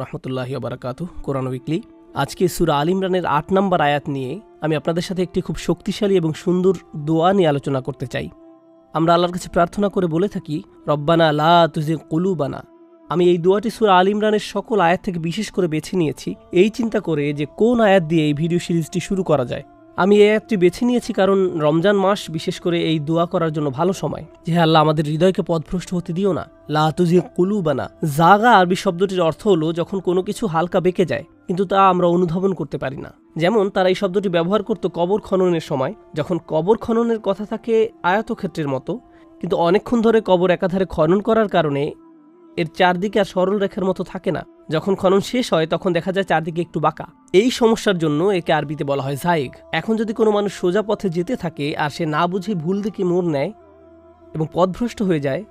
রহমতুল্লাহি ওয়া বারাকাতুহু। কোরআন উইকলি আজকে সূরা আল ইমরানের ৮ নম্বর আয়াত নিয়ে আমি আপনাদের সাথে একটি খুব শক্তিশালী এবং সুন্দর দোয়া নিয়ে আলোচনা করতে চাই। আমরা আল্লাহর কাছে প্রার্থনা করে বলে থাকি, রব্বানা লা তুজিগ কুলুবানা। আমি এই দোয়াটি সূরা আল ইমরানের সকল আয়াত থেকে বিশেষ করে বেছে নিয়েছি এই চিন্তা করে যে কোন আয়াত দিয়ে এই ভিডিও সিরিজটি শুরু করা যায়। আমি এই আয়াতটি বেছে নিয়েছি কারণ রমজান মাস বিশেষ করে এই দোয়া করার জন্য ভালো সময়, যে আল্লাহ আমাদের হৃদয়কে পথভ্রষ্ট হতে দিও না। লা তুজিগ কুলুবানা। জাগা আরবি শব্দটির অর্থ হলো যখন কোনো কিছু হালকা বেঁকে যায় কিন্তু তা আমরা অনুধাবন করতে পারি না। যেমন তারা এই শব্দটি ব্যবহার করত কবর খননের সময়, যখন কবর খননের কথা থাকে আয়তক্ষেত্রের মতো, কিন্তু অনেকক্ষণ ধরে কবর একাধারে খনন করার কারণে এর চারদিকে আর সরল রেখার মতো থাকে না। যখন খনন শেষ হয় তখন দেখা যায় চারদিকে একটু বাঁকা। এই সমস্যার জন্য একে আরবিতে বলা হয় জাইগ। এখন যদি কোনো মানুষ সোজা পথে যেতে থাকে আর সে না বুঝে ভুল দিকে মোড় নেয় এবং পথভ্রষ্ট হয়ে যায়,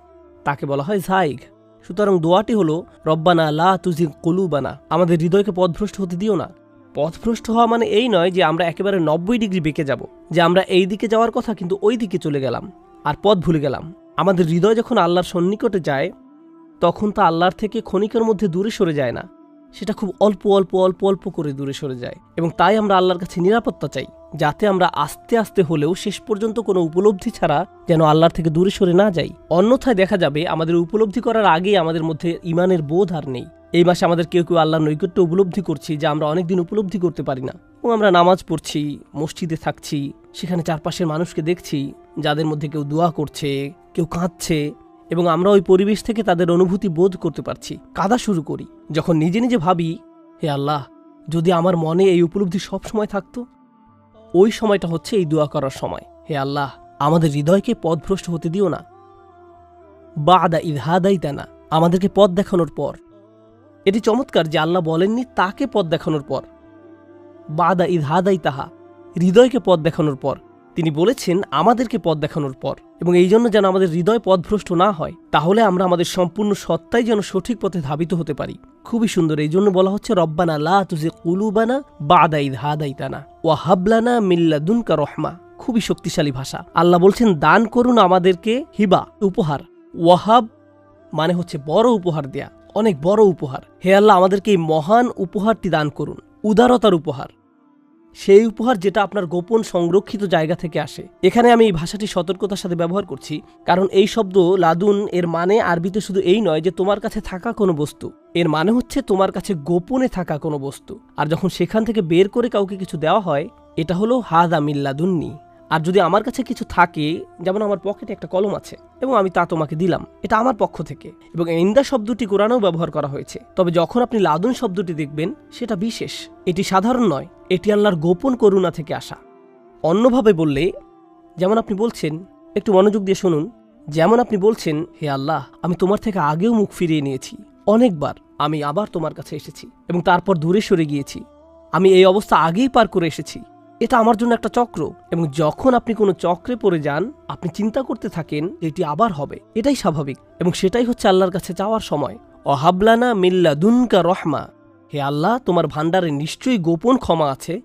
তাকে বলা হয় জাইগ। সুতরাং দোয়াটি হলো রব্বানা লা তুজিগ কুলুবানা, আমাদের হৃদয়কে পথভ্রষ্ট হতে দিও না। পথভ্রষ্ট হওয়া মানে এই নয় যে আমরা একেবারে 90 ডিগ্রি বেঁকে যাব, যে আমরা এই দিকে যাওয়ার কথা কিন্তু ওই দিকে চলে গেলাম আর পথ ভুলে গেলাম। আমাদের হৃদয় যখন আল্লাহর সন্নিকটে যায় তখন তা আল্লাহর থেকে ক্ষণিকের মধ্যে দূরে সরে যায় না, সেটা খুব অল্প অল্প অল্প অল্প করে দূরে সরে যায়। এবং তাই আমরা আল্লাহর কাছে নিরাপত্তা চাই, যাতে আমরা আস্তে আস্তে হলেও শেষ পর্যন্ত কোনো উপলব্ধি ছাড়া যেন আল্লাহর থেকে দূরে সরে না যাই। অন্যথায় দেখা যাবে আমাদের উপলব্ধি করার আগেই আমাদের মধ্যে ঈমানের বোধ আর নেই। এই মাসে আমাদের কেউ কেউ আল্লাহর নৈকট্য উপলব্ধি করছি যা আমরা অনেকদিন উপলব্ধি করতে পারি না। এবং আমরা নামাজ পড়ছি, মসজিদে থাকছি, সেখানে চারপাশের মানুষকে দেখছি যাদের মধ্যে কেউ দোয়া করছে, কেউ কাঁদছে, এবং আমরা ওই পরিবেশ থেকে তাদের অনুভূতি বোধ করতে পারছি। কাঁদা শুরু করি যখন নিজে নিজে ভাবি, হে আল্লাহ, যদি আমার মনে এই উপলব্ধি সব সময় থাকতো। ওই সময়টা হচ্ছে এই দোয়া করার সময়। হে আল্লাহ, আমাদের হৃদয়কে পথভ্রষ্ট হতে দিও না। বাদা ইয হাদাইতানা, আমাদেরকে পথ দেখানোর পর। এটি চমৎকার যে আল্লাহ বলেননি তাকে পথ দেখানোর পর, বাদা ইয হাদাইতাহা, হৃদয়কে পথ দেখানোর পর। তিনি বলেছেন আমাদেরকে পথ দেখানোর পর। এবং এই জন্য যেন আমাদের হৃদয় পথভ্রষ্ট না হয়, তাহলে আমরা আমাদের সম্পূর্ণ সত্তাই যেন সঠিক পথে ধাবিত হতে পারি। খুবই সুন্দর। এই জন্য বলা হচ্ছে রব্বানা লা তুজিগ কুলুবানা বাদা ইয হাদাইতানা ওয়া হাব লানা মিন লাদুনকা রহমা। খুবই শক্তিশালী ভাষা। আল্লাহ বলছেন দান করুন আমাদেরকে, হিবা উপহার, ওয়াহাব মানে হচ্ছে বড় উপহার দেয়া, অনেক বড় উপহার। হে আল্লাহ, আমাদেরকে এই মহান উপহারটি দান করুন, উদারতার উপহার, সেই উপহার যেটা আপনার গোপন সংরক্ষিত জায়গা থেকে আসে। এখানে আমি এই ভাষাটি সতর্কতার সাথে ব্যবহার করছি, কারণ এই শব্দ লাদুন এর মানে আরবিতে শুধু এই নয় যে তোমার কাছে থাকা কোনো বস্তু, এর মানে হচ্ছে তোমার কাছে গোপনে থাকা কোনো বস্তু। আর যখন সেখান থেকে বের করে কাউকে কিছু দেওয়া হয়, এটা হলো হাদা মিন লাদুন্নি। আর যদি আমার কাছে কিছু থাকে, যেমন আমার পকেটে একটা কলম আছে এবং আমি তা তোমাকে দিলাম, এটা আমার পক্ষ থেকে। এবং ইন্দা শব্দটি কোরআনেও ব্যবহার করা হয়েছে। তবে যখন আপনি লাদুন শব্দটি দেখবেন সেটা বিশেষ, এটি সাধারণ নয়, এটি আল্লাহর গোপন করুণা থেকে আসা। অন্যভাবে বললে, যেমন আপনি বলছেন, একটু মনোযোগ দিয়ে শুনুন, যেমন আপনি বলছেন, হে আল্লাহ, আমি তোমার থেকে আগেও মুখ ফিরিয়ে নিয়েছি, অনেকবার আমি আবার তোমার কাছে এসেছি এবং তারপর দূরে সরে গিয়েছি, আমি এই অবস্থা আগেই পার করে এসেছি। এটা আমার জন্য একটা চক্র। এবং যখন আপনি কোনো চক্রে পড়ে যান, আপনি চিন্তা করতে থাকেন এটি আবার হবে, এটাই স্বাভাবিক। এবং সেটাই হচ্ছে আল্লাহর কাছে চাওয়ার সময়। ওয়াহাবলানা মিন লাদুনকা রহমা, হে আল্লাহ, তোমার ভান্ডারে নিশ্চয়ই গোপন ক্ষমা আছে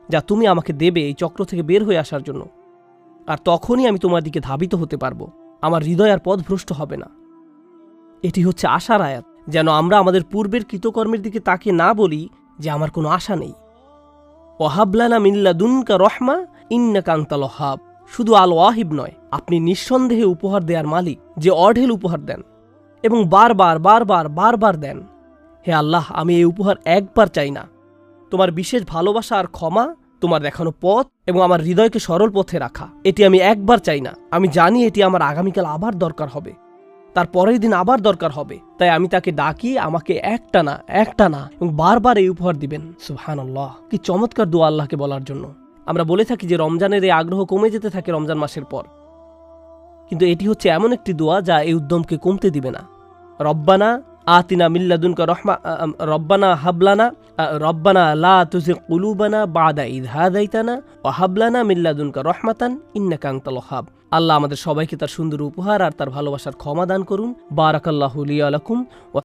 যা তুমি আমাকে দেবে এই চক্র থেকে বের হয়ে আসার জন্য। আর তখনই আমি তোমার দিকে ধাবিত হতে পারবো, আমার হৃদয় আর পথভ্রষ্ট হবে না। এটি হচ্ছে আশার আয়াত, যেন আমরা আমাদের পূর্বের কৃতকর্মের দিকে তাকিয়ে না বলি যে আমার কোনো আশা নেই। ওয়াহাবলানা মিন লাদুনকা রহমা ইন্নাকা আনতাল ওয়াহাব। শুধু আল ওয়াহিব নয়, আপনি নিঃসন্দেহে উপহার দেওয়ার মালিক, যে অঢেল উপহার দেন এবং বারবার বারবার বারবার দেন। হে আল্লাহ, আমি এই উপহার একবার চাই না, তোমার বিশেষ ভালোবাসা আর ক্ষমা, তোমার দেখানো পথ এবং আমার হৃদয়কে সরল পথে রাখা, এটি আমি একবার চাই না। আমি জানি এটি আমার আগামীকাল আবার দরকার হবে, তার পরের দিন আবার দরকার হবে। তাই আমি তাকে ডাকি আমাকে একটা না এবং বারবার এই উপহার দিবেন। সুবহানাল্লাহ, কি চমৎকার দোয়া আল্লাহকে বলার জন্য। আমরা বলে থাকি যে রমজানের এই আগ্রহ কমে যেতে থাকে রমজান মাসের পর, কিন্তু এটি হচ্ছে এমন একটি দোয়া যা এই উদ্যমকে কমতে দিবে না। রব্বানা আতিনা মিন লাদুনকা রহমা, রব্বানা হাবলানা, রব্বানা লা তুজিগ কুলুবানা বাদা ইয হাদাইতানা ওয়া হাবলানা মিন লাদুনকা রহমাতান ইন্নাকা আনতাল ওয়াহাব। আল্লাহ আমাদের সবাইকে তার সুন্দর উপহার আর তার ভালোবাসার ক্ষমা দান করুন। বারাকাল্লাহু লি ওয়া লাকুম।